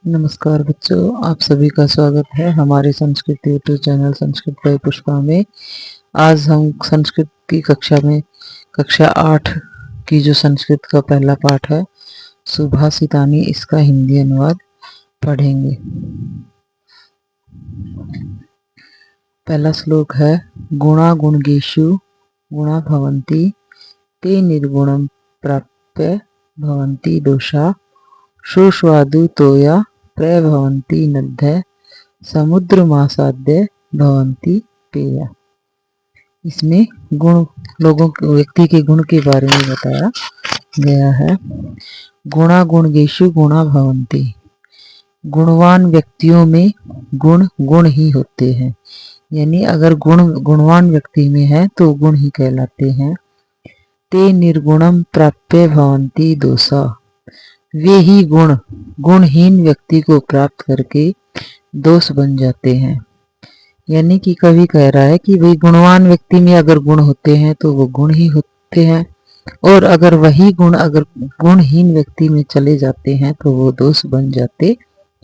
नमस्कार बच्चों, आप सभी का स्वागत है हमारे Sanskrit YouTube channel Sanskrit by Pushpa में। आज हम संस्कृत की कक्षा में कक्षा 8 की जो संस्कृत का पहला पाठ है सुभाषितानी, इसका हिंदी अनुवाद पढ़ेंगे। पहला श्लोक है गुणा गुणगेषु गुणा भवन्ति ते निर्गुणं प्राप्य भवन्ति दोषा शुष्वादु तोया प्रभवन्ति नद्य समुद्रमासाद्य भवन्ति पेया। इसमें गुण लोगों व्यक्ति के गुण के बारे में बताया गया है। गुणा गुणगेषु गुणा भवन्ति, गुणवान व्यक्तियों में गुण ही होते हैं, यानी अगर गुणवान व्यक्ति में है तो गुण ही कहलाते हैं। ते निर्गुणम प्राप्य भवन्ति दोषा, वे ही गुणहीन व्यक्ति को प्राप्त करके दोष बन जाते हैं। यानी कि कवि कह रहा है कि भाई गुणवान व्यक्ति में अगर गुण होते हैं तो वो गुण ही होते हैं, और अगर वही गुण अगर गुणहीन व्यक्ति में चले जाते हैं तो वो दोष बन जाते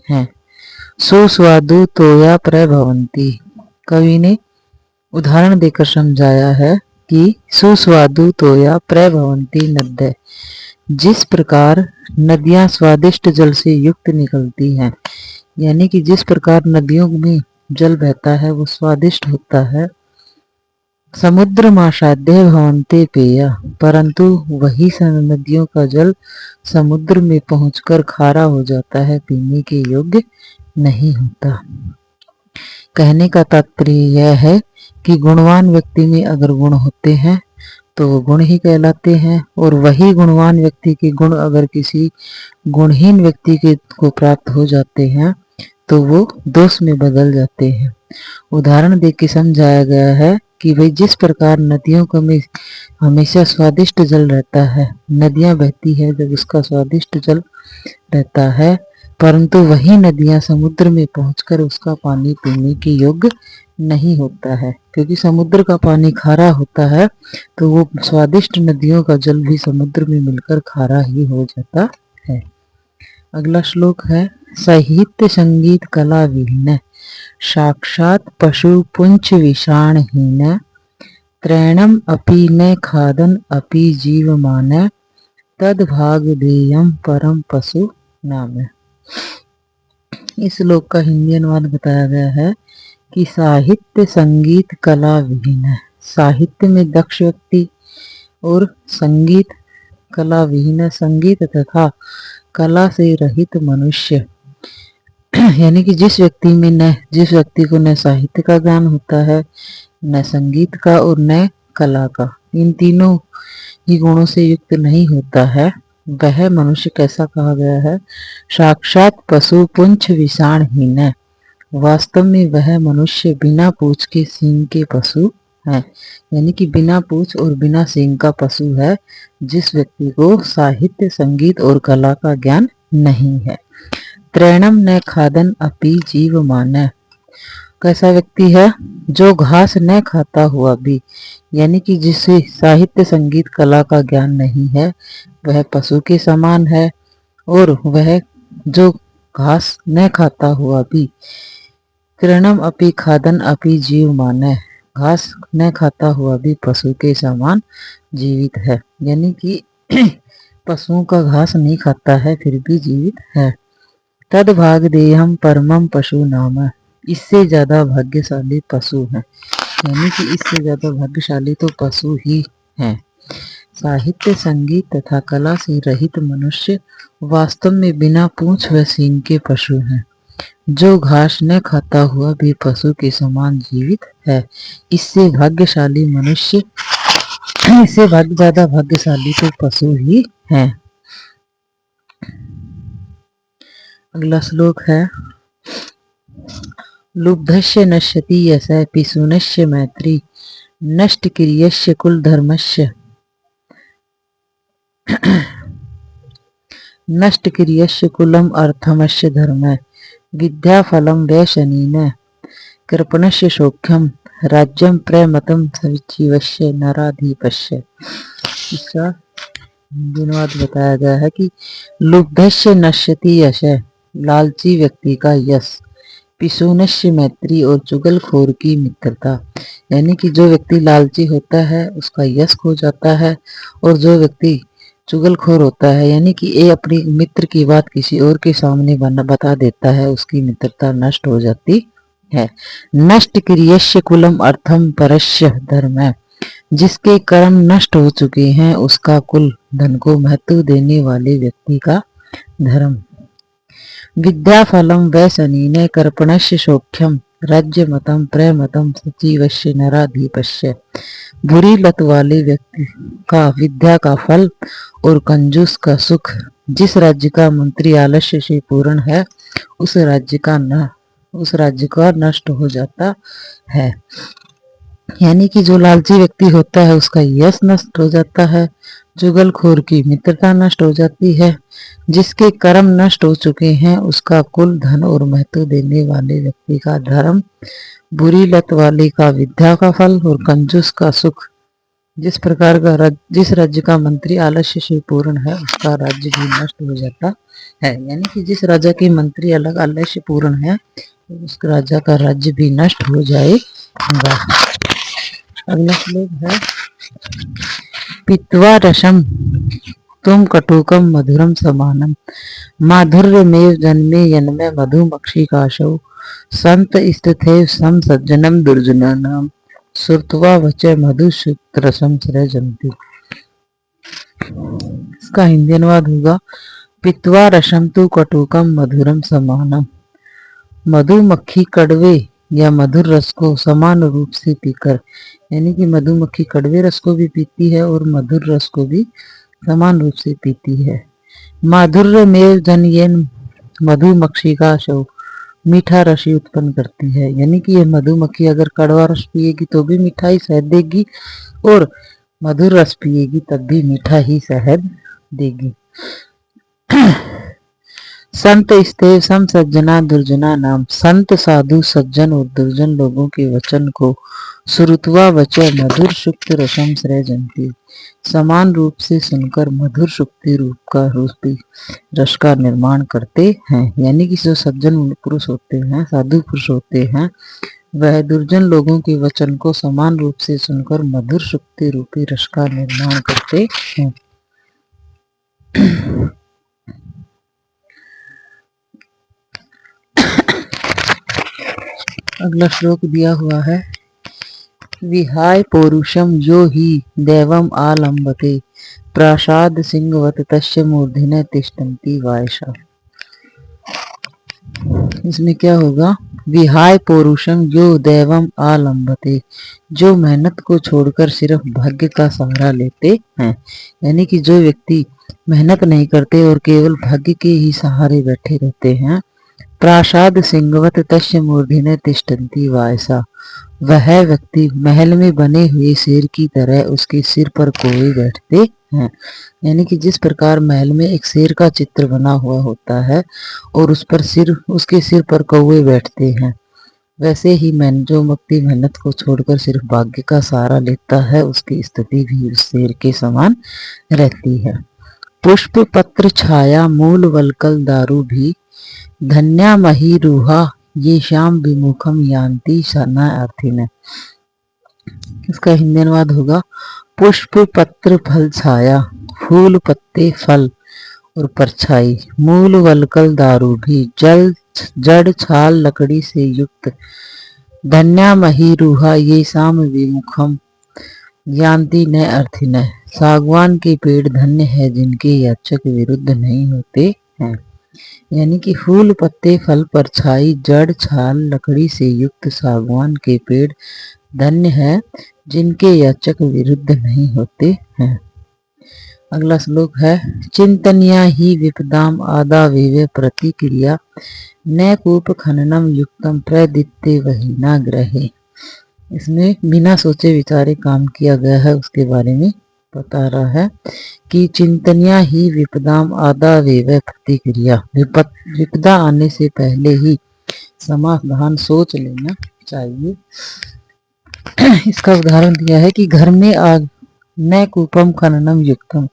हैं। सुस्वादु तोया प्रभवन्ति, कवि ने उदाहरण देकर समझाया है कि सुस्वादु तोया प्रभवन्ति नद्य, जिस प्रकार नदियां स्वादिष्ट जल से युक्त निकलती हैं, यानी कि जिस प्रकार नदियों में जल बहता है वो स्वादिष्ट होता है। समुद्र माशाद्य भवन्ते पेया, परंतु वही नदियों का जल समुद्र में पहुंचकर खारा हो जाता है, पीने के योग्य नहीं होता। कहने का तात्पर्य यह है कि गुणवान व्यक्ति में अगर गुण होते हैं तो वो गुण ही कहलाते हैं, और वही गुणवान व्यक्ति के गुण अगर किसी गुणहीन व्यक्ति के को प्राप्त हो जाते हैं तो वो दोष में बदल जाते हैं। उदाहरण दे के समझाया गया है कि भाई जिस प्रकार नदियों का में हमेशा स्वादिष्ट जल रहता है, नदियां बहती है जब उसका स्वादिष्ट जल रहता है, परंतु वही नदियां समुद्र में पहुंचकर उसका पानी पीने के योग्य नहीं होता है, क्योंकि समुद्र का पानी खारा होता है तो वो स्वादिष्ट नदियों का जल भी समुद्र में मिलकर खारा ही हो जाता है। अगला श्लोक है साहित्य संगीत कला विहीन साक्षात पशु पुंछ विषाणहीन त्रैणम अपि न खादन अपि जीवमान तद भाग देयम परम पशु नाम। इस श्लोक का हिंदी अनुवाद बताया गया है कि साहित्य संगीत कला विहीन है, साहित्य में दक्ष व्यक्ति और संगीत कला विहीन, संगीत तथा कला से रहित मनुष्य, यानी कि जिस व्यक्ति को न साहित्य का ज्ञान होता है, न संगीत का और न कला का, इन तीनों ही गुणों से युक्त नहीं होता है, वह मनुष्य कैसा कहा गया है? साक्षात पशु पुंछ विषाणहीन है, वास्तव में वह मनुष्य बिना पूंछ के सींग के पशु है, यानी कि बिना पूंछ और बिना सींग का पशु है, जिस व्यक्ति को साहित्य संगीत और कला का ज्ञान नहीं है। त्रैणम न खादन अपि जीवमान, कैसा व्यक्ति है? जो घास न खाता हुआ भी, यानी कि जिसे साहित्य संगीत कला का ज्ञान नहीं है वह पशु के समान है, और वह जो घास न खाता हुआ भी, त्रैणम अपि खादन अपि जीवमान, घास न खाता हुआ भी पशु के समान जीवित है, यानी कि पशुओं का घास नहीं खाता है फिर भी जीवित है। तद भाग देयम परमम पशु नाम, इससे ज्यादा भाग्यशाली पशु है, यानी कि इससे ज्यादा भाग्यशाली तो पशु ही है। साहित्य संगीत तथा कला से रहित मनुष्य वास्तव में बिना पूंछ व सींग के पशु हैं, जो घास न खाता हुआ भी पशु के समान जीवित है। इससे भाग्यशाली मनुष्य, इससे ज्यादा भाग्यशाली तो पशु ही है। अगला श्लोक है लुब्धस्य नश्यति यस्य पिशुनस्य मैत्री नष्ट क्रियस्य कुल धर्मस्य नष्ट क्रियस्य कुलम अर्थमस्य धर्म विद्या फलम वैशनीन कृपणस्य सौख्यम राज्यम प्रमतम सविजीवस्य नराधिपस्य। इसका अनुवाद बताया गया है कि लुब्धस्य नश्यति यश, लालची व्यक्ति का यश, पिशूनस्य मैत्री और चुगलखोर की मित्रता। यानी कि जो व्यक्ति लालची होता है उसका यश खो जाता है, और जो व्यक्ति चुगलखोर होता है यानी कि ये अपनी मित्र की बात किसी और के सामने बता देता है, उसकी मित्रता नष्ट हो जाती है। नष्ट क्रियस्य कुलम अर्थम परस्य धर्म, जिसके कर्म नष्ट हो चुके हैं उसका कुल धन को महत्व देने वाले व्यक्ति का धर्म। विद्या फलम वैसनीने कर्पणस्य सौख्यम राज्य मतम प्रेमतम सचिवस्य नराधिपस्य। बुरी लत वाले व्यक्ति का विद्या का फल और कंजूस का सुख। जिस राज्य का मंत्री आलस्य से पूर्ण है उस राज्य का नष्ट हो जाता है। यानी कि जो लालची व्यक्ति होता है उसका यश नष्ट हो जाता है, चुगलखोर की मित्रता नष्ट हो जाती है, जिसके कर्म नष्ट हो चुके हैं उसका कुल धन और महत्व देने वाले व्यक्ति का धर्म, बुरी लत वाले का विद्या का फल और कंजूस का सुख। जिस राज्य का मंत्री आलस्य से पूर्ण है उसका राज्य भी नष्ट हो जाता है। यानी कि जिस राजा के मंत्री अलग आलस्य पूर्ण है उस राजा का राज्य भी नष्ट हो जाएगा। अगला श्लोक है पीत्वा रसम तुम कटुकम मधुरम समानम माधुर्यमेव जन्मे यन्मे मधुमक्षिकाशौ संत स्थिते सम सज्जनम दुर्जनानाम श्रुत्वा वच मधुसूत्रसम सृजन्ति। इसका हिंदी अनुवाद होगा पीत्वा रसम तु कटुकम मधुरम समानम। मधुमक्खी कड़वे या मधुर रस को समान रूप से पीकर, यानी कि मधुमक्खी कड़वे रस को भी पीती है और मधुर रस को भी समान रूप से पीती है। माधुर्य में जनयन मधुमक्षिका शव, मीठा रस ही उत्पन्न करती है। यानी कि यह मधुमक्खी अगर कड़वा रस पिएगी तो भी मीठा ही शहद देगी और मधुर रस पिएगी तब भी मीठा ही शहद देगी। संत स्तेव सम सज्जना दुर्जना नाम, संत साधु सज्जन और दुर्जन लोगों के वचन को श्रुत्वा वचय मधुर सुक्त रसम सृजन्ति, समान रूप से सुनकर मधुर सुक्ति रूपी रस का निर्माण करते हैं। यानी कि जो सज्जन पुरुष होते हैं, साधु पुरुष होते हैं, वह दुर्जन लोगों के वचन को समान रूप से सुनकर मधुर सुक्ति रूपी रस का निर्माण करते हैं। अगला श्लोक दिया हुआ है विहाय पौरुषम जो ही दैवम आलंबते प्रासाद सिंहवत तस्य मूर्धन्य तिष्ठन्ति वायसा। इसमें क्या होगा, विहाय पौरुषम जो दैवम आलंबते, जो मेहनत को छोड़कर सिर्फ भाग्य का सहारा लेते हैं। यानी कि जो व्यक्ति मेहनत नहीं करते और केवल भाग्य के ही सहारे बैठे रहते हैं। प्रासाद सिंहवत तस्य मूर्धन्य तिष्ठन्ति वायसा, वह व्यक्ति महल में बने हुए शेर की तरह उसके सिर पर कोए बैठते हैं। यानी कि जिस प्रकार महल में एक शेर का चित्र बना हुआ होता है और उसके सिर पर कौवे बैठते हैं, वैसे ही जो व्यक्ति मेहनत को छोड़कर सिर्फ भाग्य का सहारा लेता है उसकी स्थिति भी उस शेर के समान रहती है। पुष्प पत्र छाया मूल वलकल दारू भी धन्या मही रूहा ये श्याम विमुखम यान्ति सना अर्थिन। इसका हिंदी अनुवाद होगा पुष्प पत्र फल छाया, फूल पत्ते फल और परछाई, मूल वलकल दारू भी जड़ छाल लकड़ी से युक्त, धन्या मही रूहा ये शाम विमुखम यान्ति न अर्थिन, सागवान के पेड़ धन्य है जिनके याचक विरुद्ध नहीं होते हैं। यानी कि फूल पत्ते फल परछाई जड़ छाल लकड़ी से युक्त सागवान के पेड़ धन्य है जिनके याचक विरुद्ध नहीं होते हैं। अगला श्लोक है चिंतनिया ही विपदाम आदा वेवे प्रतिक्रिया न कूप खननम युक्तम प्रदित्ते वही ना ग्रहे। इसमें बिना सोचे विचारे काम किया गया है उसके बारे में बता रहा है कि चिंतनिया ही विपदाम आदा वेव प्रतिक्रिया, विपदा आने से पहले ही समाधान सोच लेना चाहिए। इसका उदाहरण दिया है कि घर में आग न कूपम खननम युक्तम,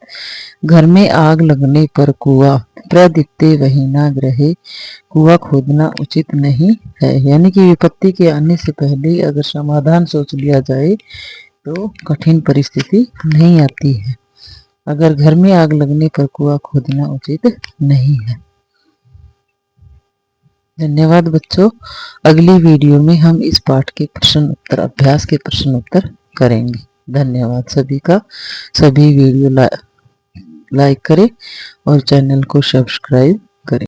घर में आग लगने पर कुआं प्रदीप्ते वही न ग्रहे, कुआं खोदना उचित नहीं है। यानी कि विपत्ति के आने से पहले अगर समाधान सोच लिया जाए तो कठिन परिस्थिति नहीं आती है। अगर घर में आग लगने पर कुआं खोदना उचित नहीं है। धन्यवाद बच्चों। अगली वीडियो में हम इस पाठ के प्रश्न उत्तर, अभ्यास के प्रश्न उत्तर करेंगे। धन्यवाद सभी का। सभी वीडियो लाइक करें और चैनल को सब्सक्राइब करें।